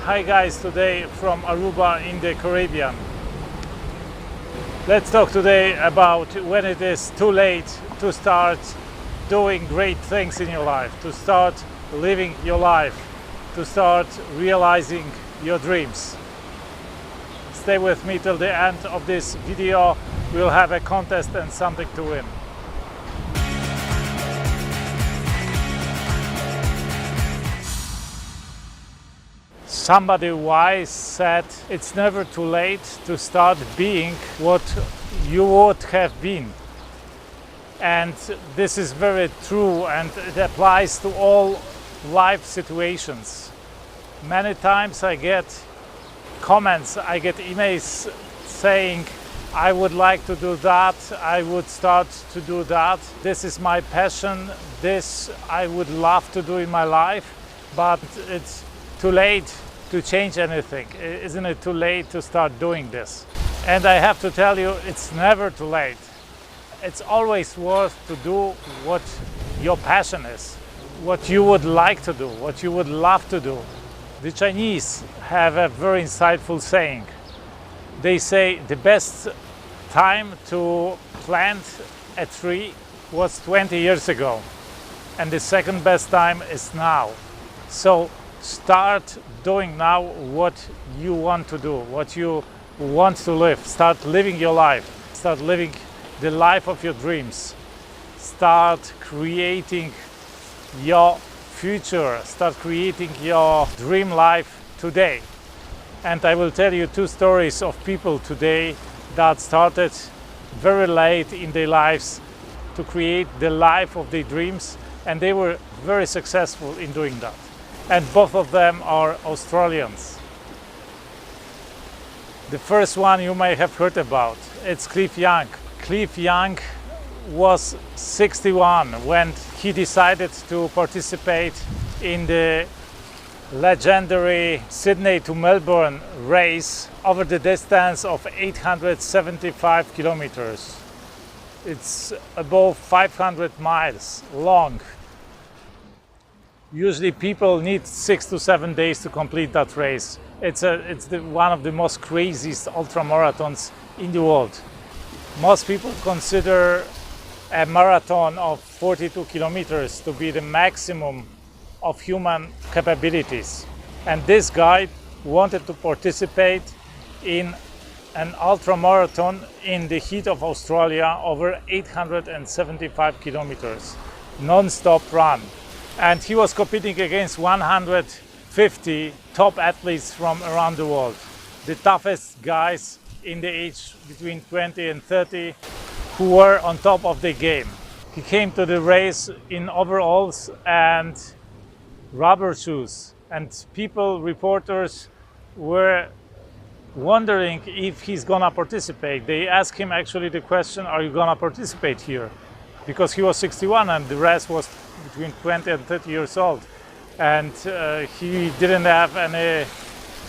Hi guys, today from Aruba in the Caribbean. Let's talk today about when it is too late to start doing great things in your life, to start living your life, to start realizing your dreams. Stay with me till the end of this video. We'll have a contest and something to win. Somebody wise said it's never too late to start being what you would have been. And this is very true, and it applies to all life situations. Many times I get comments, I get emails saying, I would like to do that, I would start to do that. This is my passion, this I would love to do in my life, but it's too late to change anything. Isn't it too late to start doing this? And I have to tell you, it's never too late. It's always worth to do what your passion is, what you would like to do, what you would love to do. The Chinese have a very insightful saying. They say the best time to plant a tree was 20 years ago, and the second best time is now. So start doing now what you want to do, what you want to live. Start living your life. Start living the life of your dreams. Start creating your future. Start creating your dream life today. And I will tell you two stories of people today that started very late in their lives to create the life of their dreams, and they were very successful in doing that. And both of them are Australians. The first one you may have heard about, it's Cliff Young. Cliff Young was 61 when he decided to participate in the legendary Sydney to Melbourne race over the distance of 875 kilometers. It's above 500 miles long. Usually people need 6 to 7 days to complete that race. It's one of the most craziest ultramarathons in the world. Most people consider a marathon of 42 kilometers to be the maximum of human capabilities. And this guy wanted to participate in an ultramarathon in the heat of Australia over 875 kilometers, non-stop run. And he was competing against 150 top athletes from around the world. The toughest guys in the age between 20 and 30 who were on top of the game. He came to the race in overalls and rubber shoes. And people, reporters, were wondering if he's gonna participate. They asked him actually the question, are you gonna participate here? Because he was 61 and the rest was between 20 and 30 years old. And he didn't have any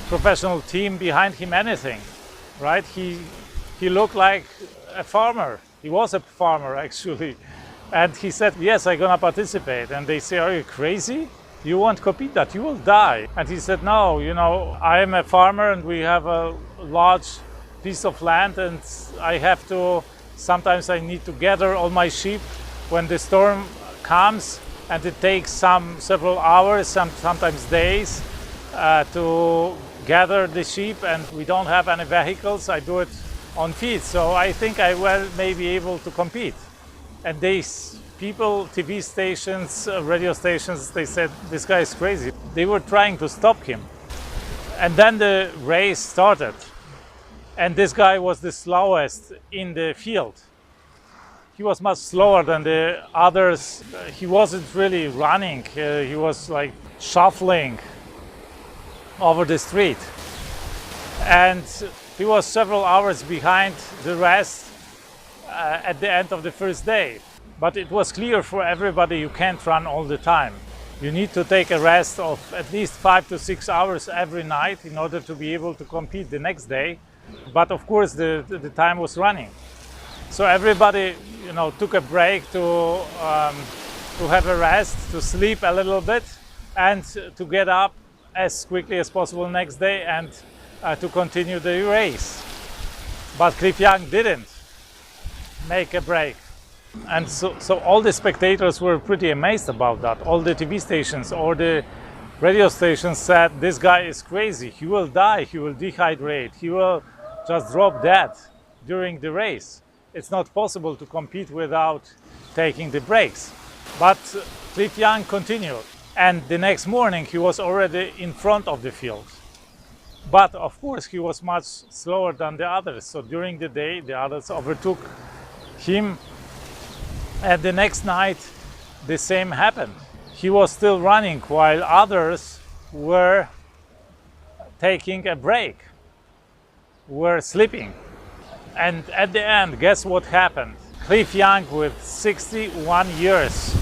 professional team behind him, anything, right? He looked like a farmer. He was a farmer, actually. And he said, yes, I'm gonna participate. And they say, are you crazy? You won't compete that, you will die. And he said, no, you know, I am a farmer and we have a large piece of land, and sometimes I need to gather all my sheep when the storm comes, and it takes several hours, sometimes days, to gather the sheep, and we don't have any vehicles. I do it on feet, so I think I may be able to compete. And these people, TV stations, radio stations, they said, this guy is crazy. They were trying to stop him. And then the race started. And this guy was the slowest in the field. He was much slower than the others. He wasn't really running. He was like shuffling over the street. And he was several hours behind the rest at the end of the first day. But it was clear for everybody you can't run all the time. You need to take a rest of at least 5 to 6 hours every night in order to be able to compete the next day. But of course the time was running. So everybody, took a break to have a rest, to sleep a little bit, and to get up as quickly as possible next day and to continue the race. But Cliff Young didn't make a break. And so all the spectators were pretty amazed about that. All the TV stations or the radio stations said, this guy is crazy, he will die, he will dehydrate, he will just drop dead during the race. It's not possible to compete without taking the breaks. But Cliff Young continued, and the next morning he was already in front of the field. But of course he was much slower than the others, so during the day the others overtook him, and the next night the same happened. He was still running while others were taking a break, were sleeping. And at the end, guess what happened? Cliff Young, with 61 years,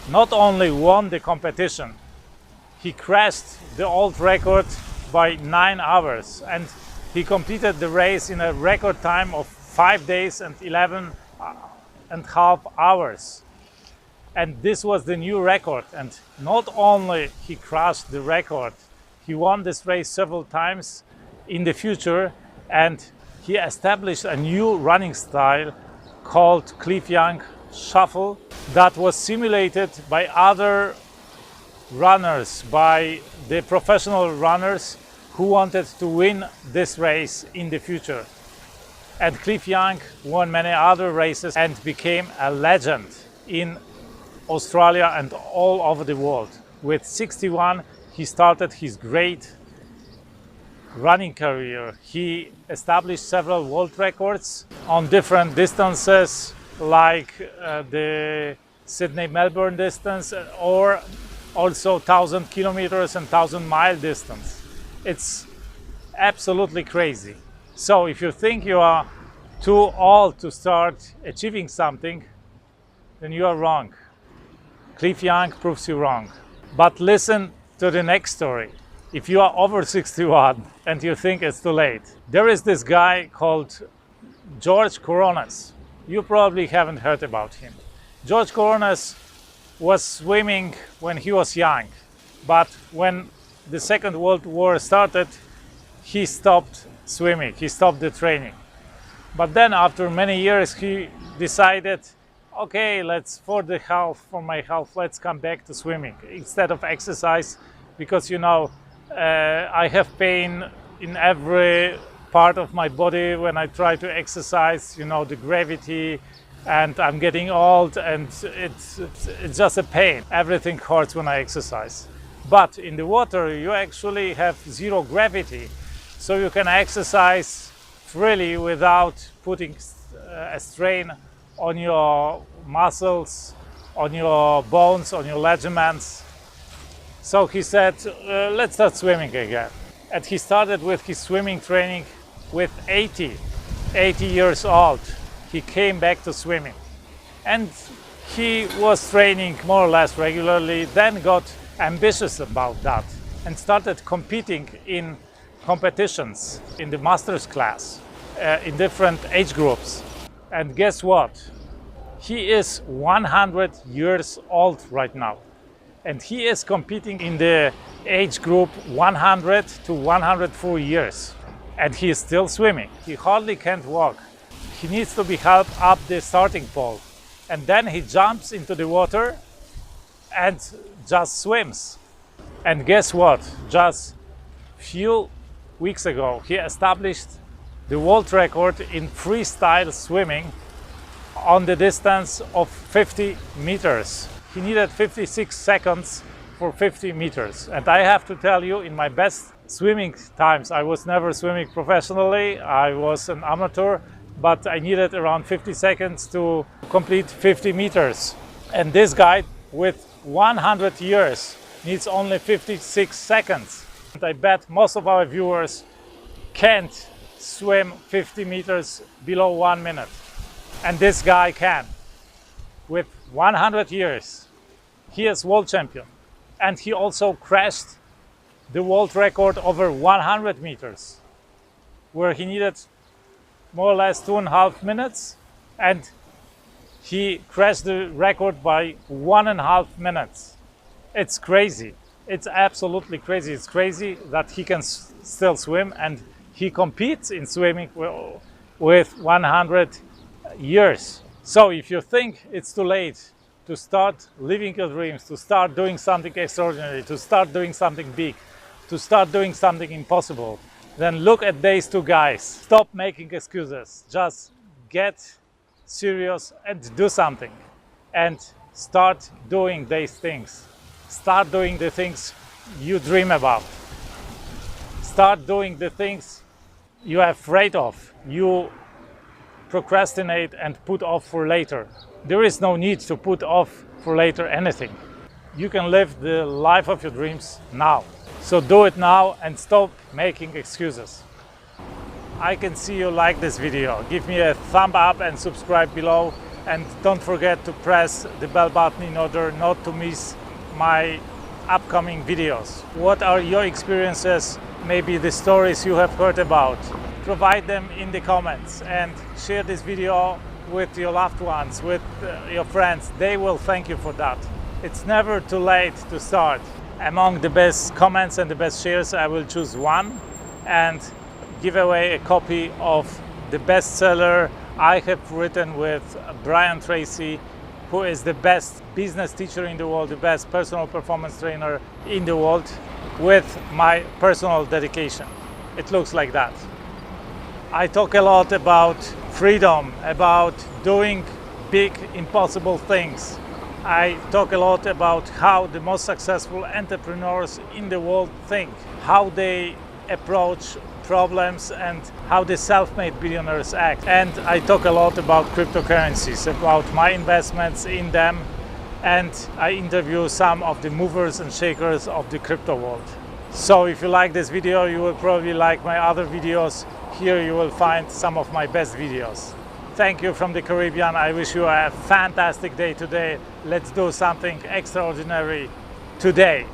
not only won the competition, he crashed the old record by 9 hours, and he completed the race in a record time of 5 days and 11.5 hours. And this was the new record. And not only he crashed the record, he won this race several times in the future, and he established a new running style called Cliff Young Shuffle that was simulated by other runners, by the professional runners who wanted to win this race in the future. And Cliff Young won many other races and became a legend in Australia and all over the world. With 61, he started his great running career. He established several world records on different distances, like the Sydney-Melbourne distance, or also 1,000 kilometers and 1,000-mile distance. It's absolutely crazy. So if you think you are too old to start achieving something, then you are wrong. Cliff Young proves you wrong. But listen to the next story. If you are over 61 and you think it's too late, there is this guy called George Coronas. You probably haven't heard about him. George Coronas was swimming when he was young, but when the Second World War started, he stopped swimming, he stopped the training. But then after many years, he decided, okay, for my health, let's come back to swimming instead of exercise, because I have pain in every part of my body when I try to exercise, the gravity, and I'm getting old, and it's just a pain. Everything hurts when I exercise. But in the water, you actually have zero gravity, so you can exercise freely without putting a strain on your muscles, on your bones, on your ligaments. So he said, let's start swimming again. And he started with his swimming training with 80 years old. He came back to swimming. And he was training more or less regularly, then got ambitious about that and started competing in competitions in the master's class, in different age groups. And guess what? He is 100 years old right now. And he is competing in the age group 100 to 104 years. And he is still swimming. He hardly can't walk. He needs to be helped up the starting pole. And then he jumps into the water and just swims. And guess what? Just a few weeks ago, he established the world record in freestyle swimming on the distance of 50 meters. He needed 56 seconds for 50 meters. And I have to tell you, in my best swimming times, I was never swimming professionally, I was an amateur, but I needed around 50 seconds to complete 50 meters. And this guy with 100 years needs only 56 seconds. And I bet most of our viewers can't swim 50 meters below 1 minute. And this guy can. With 100 years, he is world champion. And he also crashed the world record over 100 meters, where he needed more or less 2.5 minutes, and he crashed the record by 1.5 minutes. It's crazy. It's absolutely crazy. It's crazy that he can still swim, and he competes in swimming with 100 years. So if you think it's too late to start living your dreams, to start doing something extraordinary, to start doing something big, to start doing something impossible, then look at these two guys. Stop making excuses. Just get serious and do something, and start doing these things. Start doing the things you dream about. Start doing the things you are afraid of, you procrastinate and put off for later. There is no need to put off for later anything. You can live the life of your dreams now. So do it now and stop making excuses. I can see you like this video. Give me a thumb up and subscribe below, and don't forget to press the bell button in order not to miss my upcoming videos. What are your experiences, maybe the stories you have heard about? Provide them in the comments, and share this video with your loved ones, with your friends. They will thank you for that. It's never too late to start. Among the best comments and the best shares, I will choose one and give away a copy of the bestseller I have written with Brian Tracy, who is the best business teacher in the world, the best personal performance trainer in the world, with my personal dedication. It looks like that. I talk a lot about freedom, about doing big, impossible things. I talk a lot about how the most successful entrepreneurs in the world think, how they approach problems, and how the self-made billionaires act. And I talk a lot about cryptocurrencies, about my investments in them, and I interview some of the movers and shakers of the crypto world. So if you like this video, you will probably like my other videos. Here you will find some of my best videos. Thank you from the Caribbean. I wish you a fantastic day today. Let's do something extraordinary today.